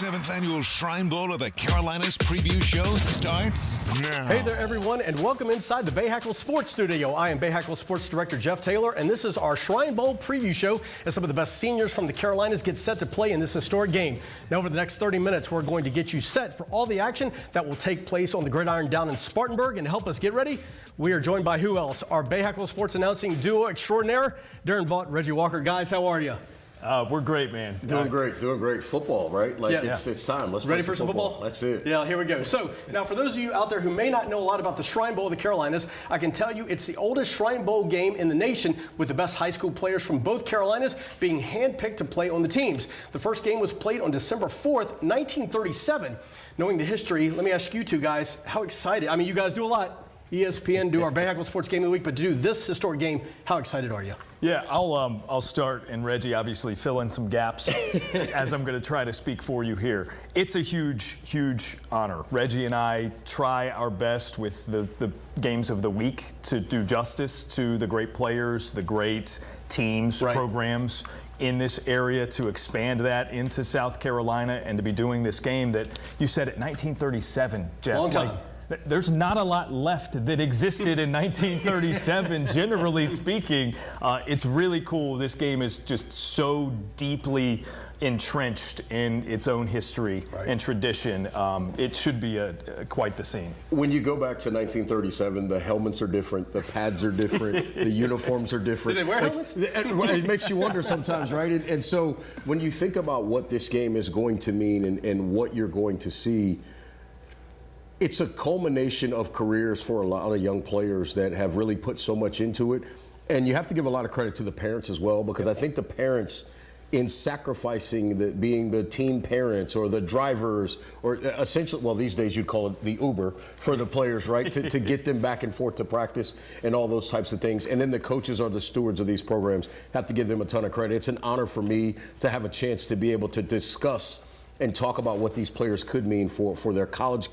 7th Annual Shrine Bowl of the Carolinas preview show starts now. Hey there, everyone, and welcome inside the Bahakel Sports Studio. I am Bahakel Sports Director Jeff Taylor, and this is our Shrine Bowl preview show as some of the best seniors from the Carolinas get set to play in this historic game. Now, over the next 30 minutes, we're going to get you set for all the action that will take place on the gridiron down in Spartanburg. And to help us get ready, we are joined by who else? Our Bahakel Sports announcing duo extraordinaire, Daron, Vaught, Reggie Walker. Guys, how are you? We're great, man. Doing great. Football, right? Like it's time. Let's ready play for some football? That's it. Yeah, here we go. So now, for those of you out there who may not know a lot about the Shrine Bowl of the Carolinas, I can tell you it's the oldest Shrine Bowl game in the nation, with the best high school players from both Carolinas being handpicked to play on the teams. The first game was played on December 4th, 1937. Knowing the history, let me ask you two guys, how excited? I mean, you guys do a lot. ESPN do our Bahakel Sports Game of the Week, but to do this historic game, how excited are you? Yeah, I'll start, and Reggie obviously fill in some gaps as I'm going to try to speak for you here. It's a huge, huge honor. Reggie and I try our best with the games of the week to do justice to the great players, the great teams, programs in this area, to expand that into South Carolina and to be doing this game that you said at 1937, Jeff. Long time. There's not a lot left that existed in 1937, generally speaking. It's really cool. This game is just so deeply entrenched in its own history and tradition. It should be quite the scene. When you go back to 1937, the helmets are different, the pads are different, the uniforms are different. Did they wear helmets? It makes you wonder sometimes, right? And so when you think about what this game is going to mean and what you're going to see, it's a culmination of careers for a lot of young players that have really put so much into it. And you have to give a lot of credit to the parents as well, because I think the parents, in sacrificing being the team parents or the drivers, or essentially, well, these days you'd call it the Uber for the players, right? to get them back and forth to practice and all those types of things. And then the coaches are the stewards of these programs. Have to give them a ton of credit. It's an honor for me to have a chance to be able to discuss and talk about what these players could mean for their college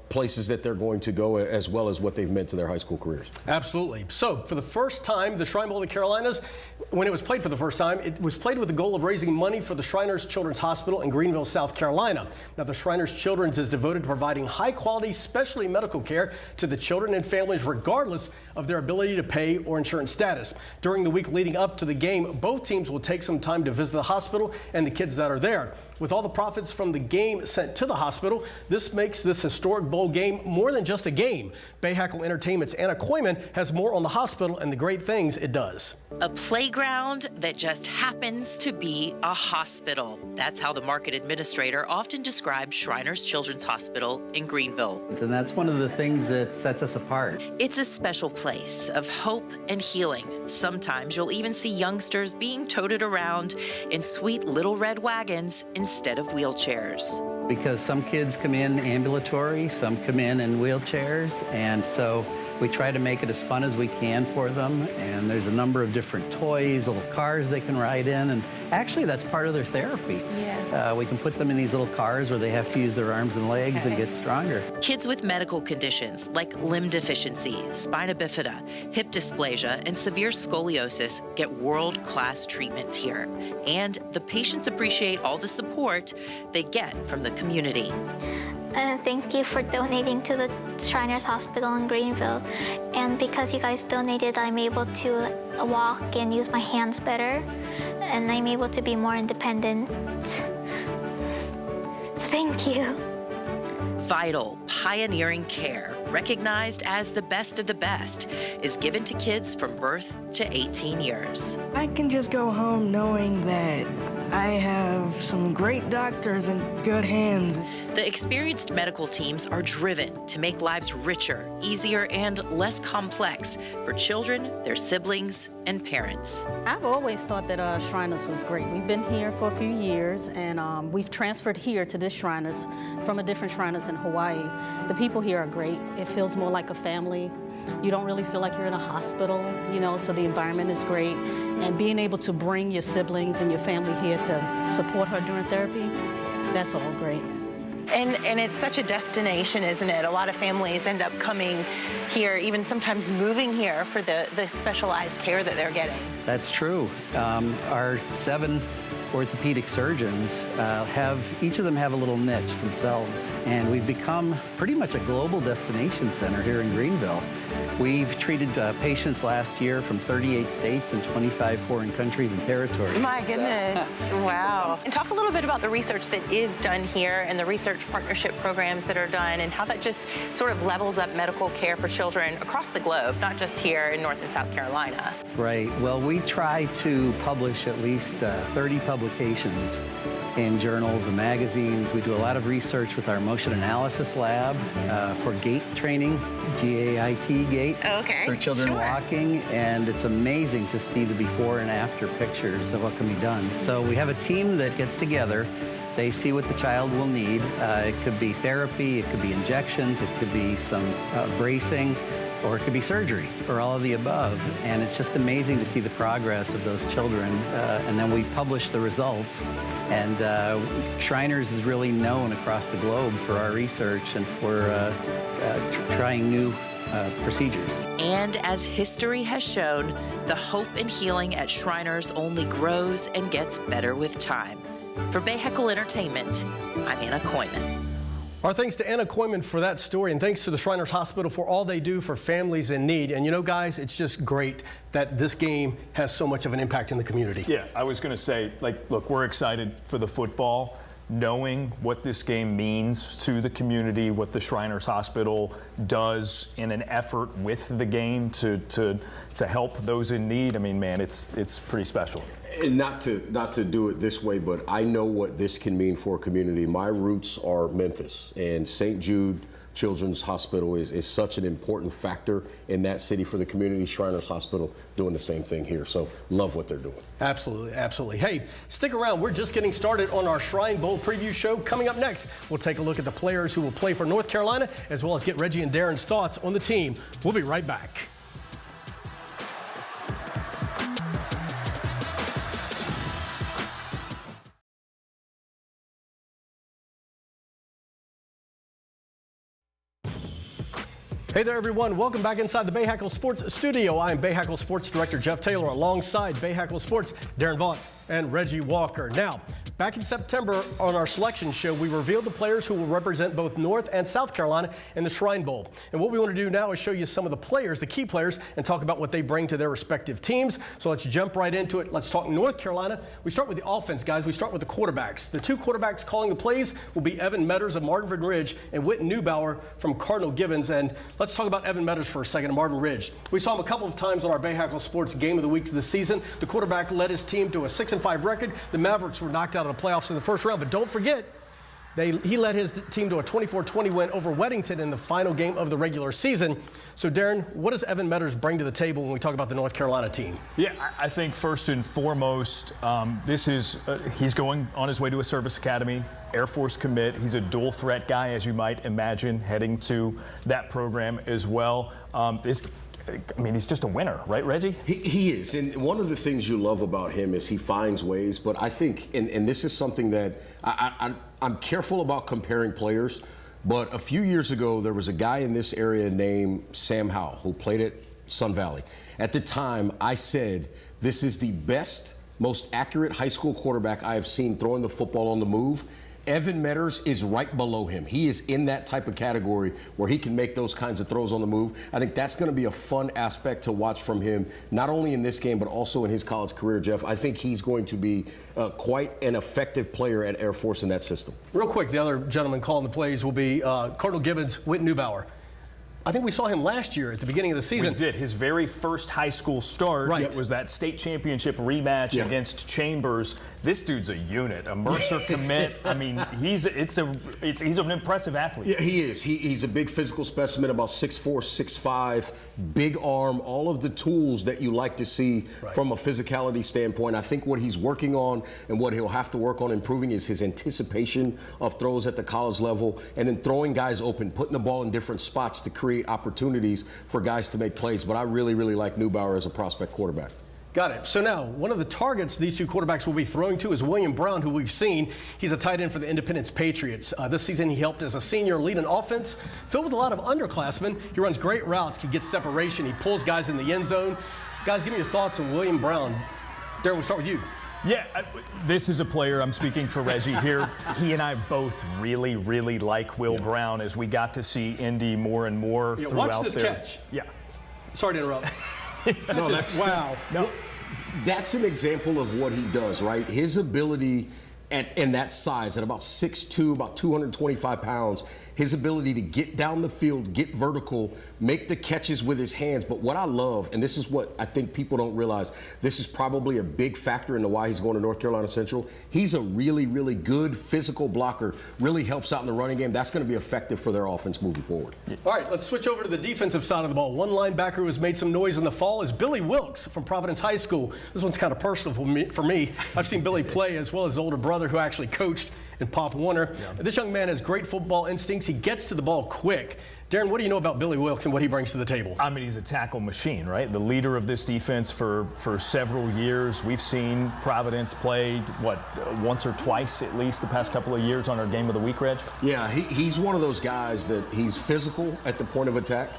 places that they're going to go, as well as what they've meant to their high school careers. Absolutely. So for the first time, the Shrine Bowl of the Carolinas, when it was played for the first time, it was played with the goal of raising money for the Shriners Children's Hospital in Greenville, South Carolina. Now, the Shriners Children's is devoted to providing high-quality specialty medical care to the children and families, regardless of their ability to pay or insurance status. During the week leading up to the game, both teams will take some time to visit the hospital and the kids that are there. With all the profits from the game sent to the hospital, this makes this historic bowl game more than just a game. Bahakel Entertainment's Anna Koyman has more on the hospital and the great things it does. A playground that just happens to be a hospital. That's how the market administrator often describes Shriners Children's Hospital in Greenville. And that's one of the things that sets us apart. It's a special place of hope and healing. Sometimes you'll even see youngsters being toted around in sweet little red wagons instead of wheelchairs. Because some kids come in ambulatory, some come in wheelchairs, and so we try to make it as fun as we can for them. And there's a number of different toys, little cars they can ride in, and actually that's part of their therapy. Yeah. We can put them in these little cars where they have to use their arms and legs and get stronger. Kids with medical conditions like limb deficiency, spina bifida, hip dysplasia, and severe scoliosis get world-class treatment here. And the patients appreciate all the support they get from the community. Thank you for donating to the Shriners Hospital in Greenville. And because you guys donated, I'm able to walk and use my hands better. And I'm able to be more independent. So thank you. Vital, pioneering care, recognized as the best of the best, is given to kids from birth to 18 years. I can just go home knowing that I have some great doctors in good hands. The experienced medical teams are driven to make lives richer, easier, and less complex for children, their siblings, and parents. I've always thought that Shriners was great. We've been here for a few years, and we've transferred here to this Shriners from a different Shriners in Hawaii. The people here are great. It feels more like a family. You don't really feel like you're in a hospital, you know, so the environment is great. And being able to bring your siblings and your family here to support her during therapy, that's all great. And it's such a destination, isn't it? A lot of families end up coming here, even sometimes moving here for the specialized care that they're getting. That's true. Our 7 orthopedic surgeons each of them have a little niche themselves, and we've become pretty much a global destination center here in Greenville. We've treated patients last year from 38 states and 25 foreign countries and territories. My goodness, wow. And talk a little bit about the research that is done here and the research partnership programs that are done and how that just sort of levels up medical care for children across the globe, not just here in North and South Carolina. Right, well, we try to publish at least 30 publications in journals and magazines. We do a lot of research with our motion analysis lab for gait training, GAIT gait, for children walking, and it's amazing to see the before and after pictures of what can be done. So we have a team that gets together. They see what the child will need. It could be therapy, it could be injections, it could be some bracing, or it could be surgery, or all of the above. And it's just amazing to see the progress of those children. And then we publish the results. And Shriners is really known across the globe for our research and for trying new procedures. And as history has shown, the hope and healing at Shriners only grows and gets better with time. For Bahakel Entertainment, I'm Anna Koyman. Our thanks to Anna Koyman for that story, and thanks to the Shriners Hospital for all they do for families in need. And you know, guys, it's just great that this game has so much of an impact in the community. Yeah, I was going to say, look, we're excited for the football, knowing what this game means to the community, what the Shriners Hospital does in an effort with the game to help those in need. I mean, man, it's pretty special. And not to do it this way, but I know what this can mean for a community. My roots are Memphis, and St. Jude Children's Hospital is such an important factor in that city for the community. Shriners Hospital doing the same thing here. So love what they're doing. Absolutely, absolutely. Hey, stick around. We're just getting started on our Shrine Bowl preview show. Coming up next, we'll take a look at the players who will play for North Carolina, as well as get Reggie and Daron's thoughts on the team. We'll be right back. Hey there, everyone. Welcome back inside the Bahakel Sports Studio. I'm Bahakel Sports Director Jeff Taylor, alongside Bahakel Sports Daron Vaught and Reggie Walker. Now, back in September on our selection show, we revealed the players who will represent both North and South Carolina in the Shrine Bowl. And what we want to do now is show you some of the players, the key players, and talk about what they bring to their respective teams. So let's jump right into it. Let's talk North Carolina. We start with the offense, guys. We start with the quarterbacks. The two quarterbacks calling the plays will be Evan Metters of Marvin Ridge and Whit Neubauer from Cardinal Gibbons. And let's talk about Evan Metters for a second, Marvin Ridge. We saw him a couple of times on our Bahakel Sports Game of the Week this season. The quarterback led his team to a 6-5 record. The Mavericks were knocked out of the playoffs in the first round, but don't forget, he led his team to a 24-20 win over Weddington in the final game of the regular season. So, Daron, what does Evan Metters bring to the table when we talk about the North Carolina team? Yeah, I think first and foremost, he's going on his way to a service academy, Air Force commit. He's a dual threat guy, as you might imagine, heading to that program as well. He's just a winner, right, Reggie? He is, and one of the things you love about him is he finds ways, but I think, and this is something that I'm careful about comparing players, but a few years ago, there was a guy in this area named Sam Howell who played at Sun Valley. At the time, I said, this is the best, most accurate high school quarterback I have seen throwing the football on the move. Evan Metters is right below him. He is in that type of category where he can make those kinds of throws on the move. I think that's going to be a fun aspect to watch from him, not only in this game, but also in his college career, Jeff. I think he's going to be quite an effective player at Air Force in that system. Real quick, the other gentleman calling the plays will be Cardinal Gibbons, Whit Neubauer. I think we saw him last year at the beginning of the season. We did. His very first high school start was that state championship rematch against Chambers. This dude's a unit, a Mercer commit. I mean, he's an impressive athlete. Yeah, he is. He's a big physical specimen, about 6'4", 6'5", big arm, all of the tools that you like to see from a physicality standpoint. I think what he's working on and what he'll have to work on improving is his anticipation of throws at the college level and then throwing guys open, putting the ball in different spots to create opportunities for guys to make plays. But I really, really like Neubauer as a prospect quarterback. Got it. So now, one of the targets these two quarterbacks will be throwing to is William Brown, who we've seen. He's a tight end for the Independence Patriots. This season, he helped as a senior lead an offense filled with a lot of underclassmen. He runs great routes, can get separation. He pulls guys in the end zone. Guys, give me your thoughts on William Brown. Daron, we'll start with you. Yeah, this is a player, I'm speaking for Reggie here. He and I both really, really like Will Brown as we got to see Indy more and more throughout watch this their... catch. Yeah. Sorry to interrupt. No, that's wow. No. That's an example of what he does, right? His ability in that size, at about 6'2", about 225 pounds, his ability to get down the field, get vertical, make the catches with his hands. But what I love, and this is what I think people don't realize, this is probably a big factor into why he's going to North Carolina Central. He's a really, really good physical blocker, really helps out in the running game. That's going to be effective for their offense moving forward. All right, let's switch over to the defensive side of the ball. One linebacker who has made some noise in the fall is Billy Wilkes from Providence High School. This one's kind of personal for me. I've seen Billy play as well as his older brother who actually coached in Pop Warner. Yeah. This young man has great football instincts. He gets to the ball quick. Darren, what do you know about Billy Wilkes and what he brings to the table? I mean, he's a tackle machine, right? The leader of this defense for several years. We've seen Providence play, once or twice at least the past couple of years on our Game of the Week, Reg? Yeah, he's one of those guys that he's physical at the point of attack.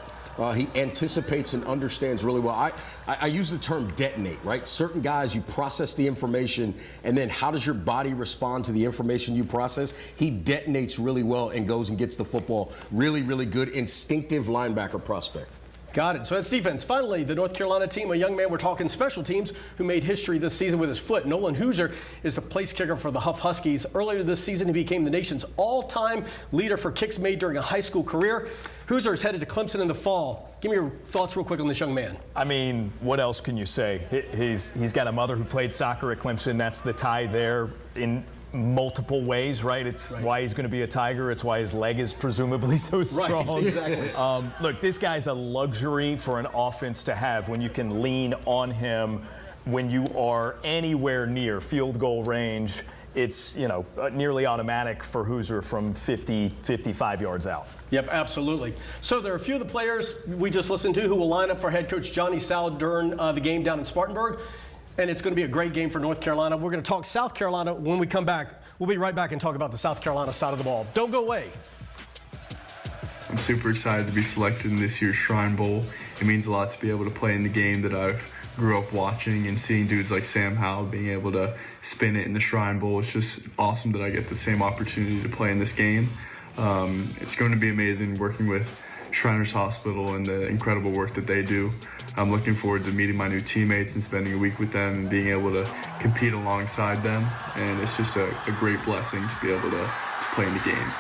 He anticipates and understands really well. I use the term detonate, right? Certain guys, you process the information, and then how does your body respond to the information you process? He detonates really well and goes and gets the football. Really, really good, instinctive linebacker prospect. Got it. So that's defense. Finally, the North Carolina team, a young man, we're talking special teams, who made history this season with his foot. Nolan Hoosier is the place kicker for the Huff Huskies. Earlier this season, he became the nation's all-time leader for kicks made during a high school career. Hoosier is headed to Clemson in the fall. Give me your thoughts real quick on this young man. I mean, what else can you say? He's got a mother who played soccer at Clemson. That's the tie there in multiple ways, right? It's why he's going to be a Tiger. It's why his leg is presumably so strong. Right, exactly. Look, this guy's a luxury for an offense to have when you can lean on him when you are anywhere near field goal range. It's, nearly automatic for Hoosier from 50, 55 yards out. Yep, absolutely. So there are a few of the players we just listened to who will line up for head coach Johnny Sal during the game down in Spartanburg. And it's going to be a great game for North Carolina. We're going to talk South Carolina when we come back. We'll be right back and talk about the South Carolina side of the ball. Don't go away. I'm super excited to be selected in this year's Shrine Bowl. It means a lot to be able to play in the game that I've grew up watching, and seeing dudes like Sam Howell being able to spin it in the Shrine Bowl. It's just awesome that I get the same opportunity to play in this game. It's going to be amazing working with Shriners Hospital and the incredible work that they do. I'm looking forward to meeting my new teammates and spending a week with them and being able to compete alongside them. And it's just a great blessing to be able to play in the game.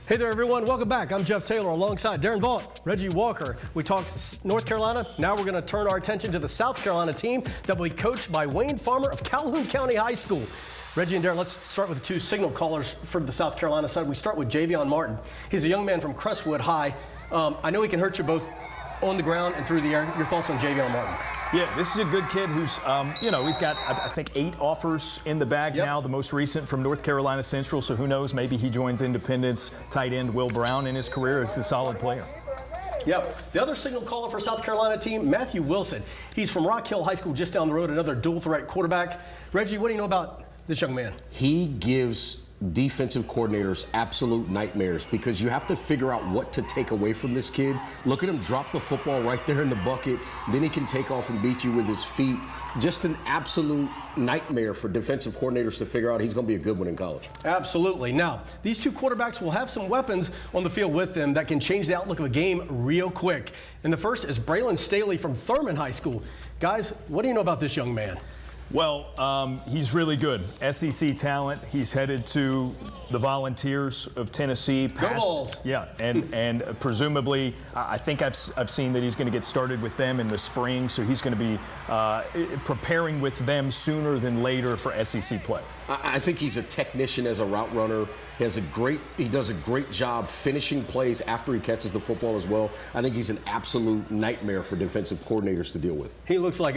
Hey there, everyone. Welcome back. I'm Jeff Taylor alongside Darren Vaught, Reggie Walker. We talked North Carolina. Now we're going to turn our attention to the South Carolina team that will be coached by Wayne Farmer of Calhoun County High School. Reggie and Darren, let's start with the two signal callers for the South Carolina side. We start with Javion Martin. He's a young man from Crestwood High. I know he can hurt you both on the ground and through the air. Your thoughts on Javion Martin? Yeah, this is a good kid who's, he's got, I think, 8 offers in the bag now, the most recent from North Carolina Central. So who knows, maybe he joins Independence tight end Will Brown in his career as a solid player. Yep. The other signal caller for South Carolina team, Matthew Wilson. He's from Rock Hill High School just down the road, another dual threat quarterback. Reggie, what do you know about this young man? He gives defensive coordinators absolute nightmares because you have to figure out what to take away from this kid. Look at him drop the football right there in the bucket. Then he can take off and beat you with his feet. Just an absolute nightmare for defensive coordinators to figure out. He's going to be a good one in college. Absolutely. Now, these two quarterbacks will have some weapons on the field with them that can change the outlook of a game real quick. And the first is Braylon Staley from Thurman High School. Guys, what do you know about this young man? Well, he's really good. SEC talent. He's headed to the Volunteers of Tennessee. Go Vols. Yeah, and presumably, I think I've seen that he's going to get started with them in the spring, so he's going to be preparing with them sooner than later for SEC play. I think he's a technician as a route runner. He does a great job finishing plays after he catches the football as well. I think he's an absolute nightmare for defensive coordinators to deal with. He looks like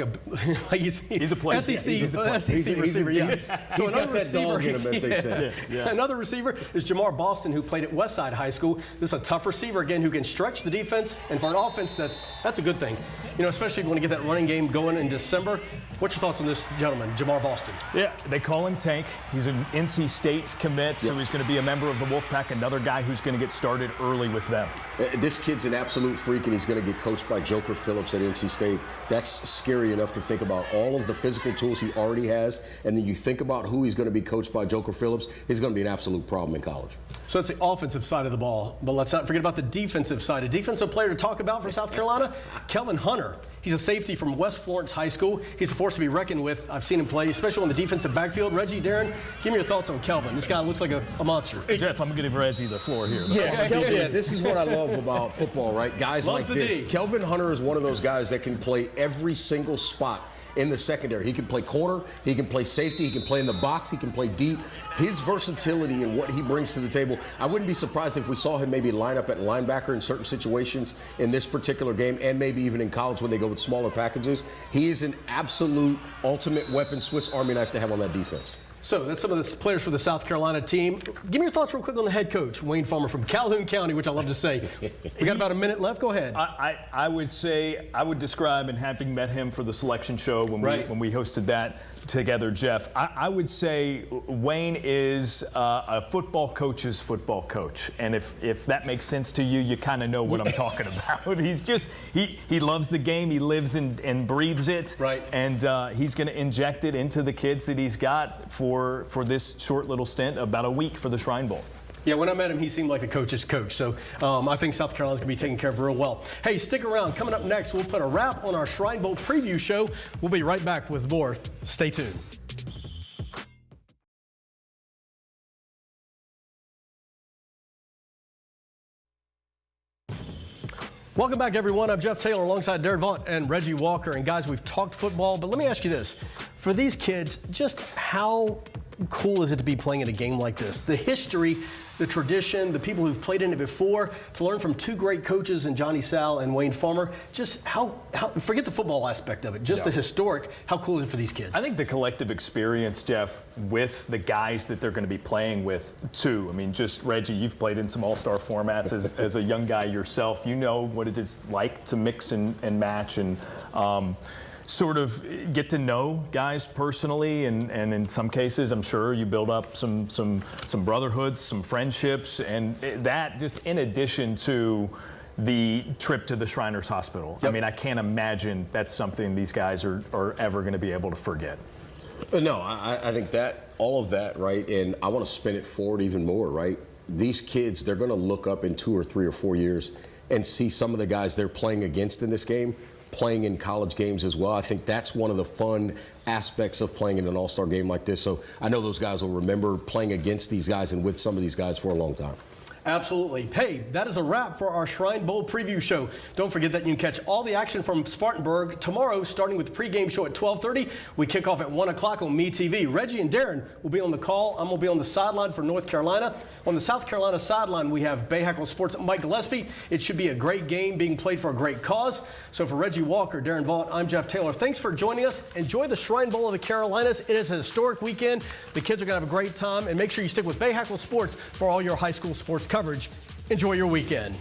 he's a player. SEC receiver, yeah. He's got that dog in him, as they say. Yeah. Another receiver is Jamar Boston, who played at Westside High School. This is a tough receiver, again, who can stretch the defense. And for an offense, that's a good thing. Especially if you want to get that running game going in December. What's your thoughts on this gentleman, Jamar Boston? Yeah, they call him Tank. He's an NC State commit, so he's going to be a member of the Wolfpack, another guy who's going to get started early with them. This kid's an absolute freak, and he's going to get coached by Joker Phillips at NC State. That's scary enough to think about all of the physical tools he already has, and then you think about who he's going to be coached by Joker Phillips. He's going to be an absolute problem in college. So that's the offensive side of the ball, but let's not forget about the defensive side. A defensive player to talk about from South Carolina, Kelvin Hunter. He's a safety from West Florence High School. He's a force to be reckoned with. I've seen him play, especially on the defensive backfield. Reggie, Daron, give me your thoughts on Kelvin. This guy looks like a monster. Hey, Jeff, I'm going to give Reggie the floor here. Yeah, this is what I love about football, right? Guys like this. Kelvin Hunter is one of those guys that can play every single spot in the secondary. He can play corner, he can play safety, he can play in the box, he can play deep. His versatility and what he brings to the table, I wouldn't be surprised if we saw him maybe line up at linebacker in certain situations in this particular game, and maybe even in college when they go with smaller packages. He is an absolute ultimate weapon, Swiss Army knife to have on that defense. So that's some of the players for the South Carolina team. Give me your thoughts real quick on the head coach, Wayne Farmer from Calhoun County, which I love to say. We got about a minute left. Go ahead. I would say, I would describe, and having met him for the selection show when we hosted that together, Jeff, I would say Wayne is a football coach's football coach. And if that makes sense to you, you kind of know what I'm talking about. He's just, he loves the game. He lives and breathes it. Right. And he's going to inject it into the kids that he's got for this short little stint, about a week for the Shrine Bowl. Yeah, when I met him, he seemed like a coach's coach. So I think South Carolina's going to be taken care of real well. Hey, stick around. Coming up next, we'll put a wrap on our Shrine Bowl preview show. We'll be right back with more. Stay tuned. Welcome back, everyone. I'm Jeff Taylor alongside Daron Vaught and Reggie Walker. And guys, we've talked football, but let me ask you this. For these kids, just how cool is it to be playing in a game like this? The history, the tradition, the people who've played in it before, to learn from two great coaches in Johnny Sal and Wayne Farmer, just how forget the football aspect of it, just the historic, how cool is it for these kids? I think the collective experience, Jeff, with the guys that they're going to be playing with, too. I mean, just Reggie, you've played in some all-star formats as a young guy yourself. You know what it is like to mix and match and sort of get to know guys personally, and in some cases, I'm sure you build up some brotherhoods, some friendships, and that just in addition to the trip to the Shriners Hospital. Yep. I mean, I can't imagine that's something these guys are ever going to be able to forget. No, I think that, all of that, right, and I want to spin it forward even more, right? These kids, they're going to look up in 2 or 3 or 4 years and see some of the guys they're playing against in this game playing in college games as well. I think that's one of the fun aspects of playing in an all-star game like this. So I know those guys will remember playing against these guys and with some of these guys for a long time. Absolutely. Hey, that is a wrap for our Shrine Bowl preview show. Don't forget that you can catch all the action from Spartanburg tomorrow, starting with the pregame show at 12:30. We kick off at 1 o'clock on MeTV. Reggie and Daron will be on the call. I'm going to be on the sideline for North Carolina. On the South Carolina sideline, we have Bahakel Sports' Mike Gillespie. It should be a great game being played for a great cause. So for Reggie Walker, Daron Vaught, I'm Jeff Taylor. Thanks for joining us. Enjoy the Shrine Bowl of the Carolinas. It is a historic weekend. The kids are going to have a great time. And make sure you stick with Bahakel Sports for all your high school sports coverage. Enjoy your weekend.